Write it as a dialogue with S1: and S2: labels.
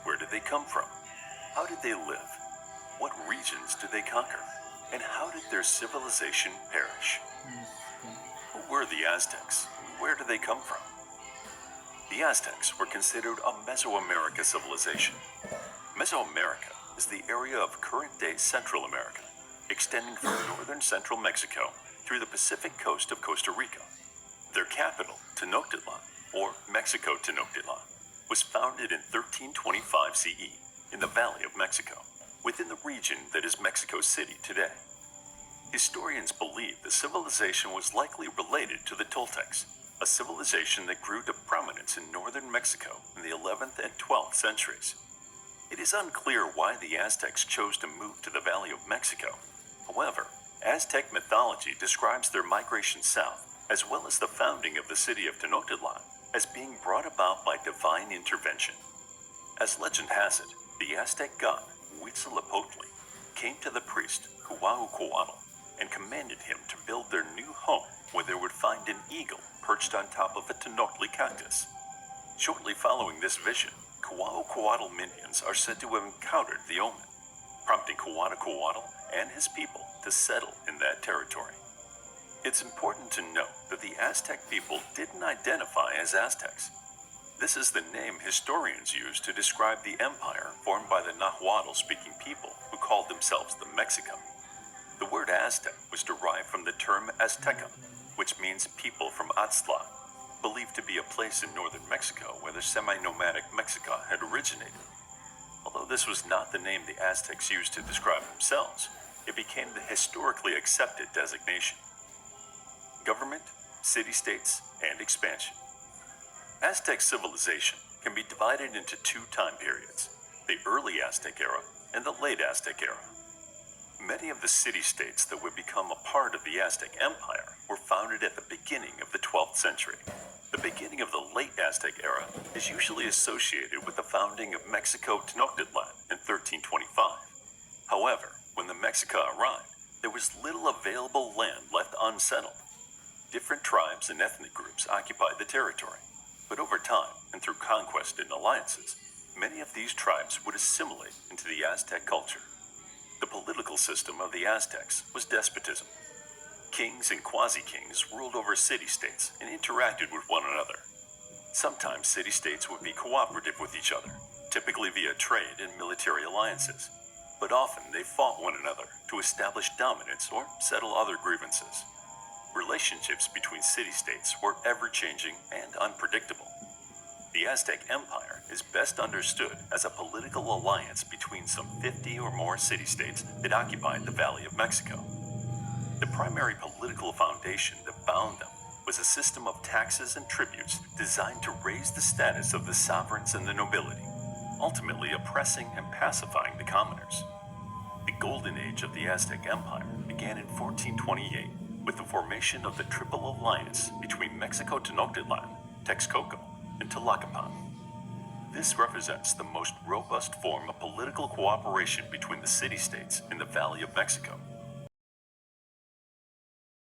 S1: Where did they come from? How did they live? What regions did they conquer? And how did their civilization perish? Who were the Aztecs? Where did they come from? The Aztecs were considered a Mesoamerica civilization. Mesoamerica is the area of current-day Central America, extending from northern central Mexico through the Pacific coast of Costa Rica. Their capital, Tenochtitlan, or Mexico Tenochtitlan, was founded in 1325 CE in the Valley of Mexico, within the region that is Mexico City today. Historians believe the civilization was likely related to the Toltecs, a civilization that grew to prominence in northern Mexico in the 11th and 12th centuries. It is unclear why the Aztecs chose to move to the Valley of Mexico. However, Aztec mythology describes their migration south, as well as the founding of the city of Tenochtitlan, as being brought about by divine intervention. As legend has it, the Aztec god Huitzilopochtli came to the priest Quetzalcoatl and commanded him to build their new home where they would find an eagle perched on top of a Tenochtli cactus. Shortly following this vision, Quetzalcoatl minions are said to have encountered the omen, prompting Quetzalcoatl and his people to settle in that territory. It's important to note that the Aztec people didn't identify as Aztecs. This is the name historians use to describe the empire formed by the Nahuatl-speaking people who called themselves the Mexica. The word Aztec was derived from the term Azteca, which means people from Aztlan, believed to be a place in northern Mexico where the semi-nomadic Mexica had originated. Although this was not the name the Aztecs used to describe themselves, it became the historically accepted designation. Government, city-states, and expansion. Aztec civilization can be divided into two time periods, the early Aztec era and the late Aztec era. Many of the city-states that would become a part of the Aztec Empire were founded at the beginning of the 12th century. The beginning of the late Aztec era is usually associated with the founding of Mexico Tenochtitlan in 1325. However, when the Mexica arrived, there was little available land left unsettled. Different tribes and ethnic groups occupied the territory, but over time and through conquest and alliances, many of these tribes would assimilate into the Aztec culture. The political system of the Aztecs was despotism. Kings and quasi-kings ruled over city-states and interacted with one another. Sometimes city-states would be cooperative with each other, typically via trade and military alliances, but often they fought one another to establish dominance or settle other grievances. Relationships between city-states were ever-changing and unpredictable. The Aztec Empire is best understood as a political alliance between some 50 or more city-states that occupied the Valley of Mexico. The primary political foundation that bound them was a system of taxes and tributes designed to raise the status of the sovereigns and the nobility, ultimately oppressing and pacifying the commoners. The golden age of the Aztec Empire began in 1428 with the formation of the Triple Alliance between Mexico Tenochtitlan, Texcoco, and Tlacopan. This represents the most robust form of political cooperation between the city-states in the Valley of Mexico.